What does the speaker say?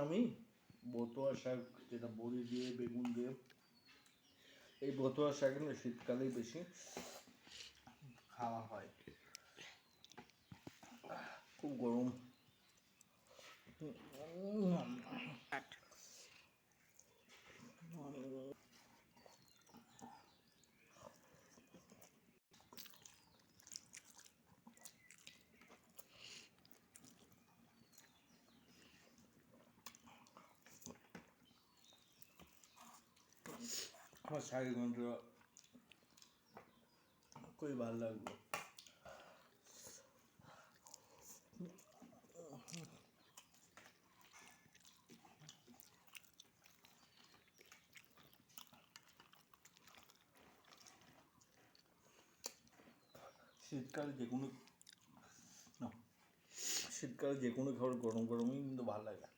আমি বতুয়া শাক, যেটা বড়ি দিয়ে বেগুন দিয়ে, এই বতুয়া শাক না শীতকালেই বেশি খাওয়া হয়। খুব গরম। আমার শাকের গন্ধ খুবই ভালো লাগলো। শীতকালে যে কোনো খাবার গরম গরমই কিন্তু ভালো লাগে।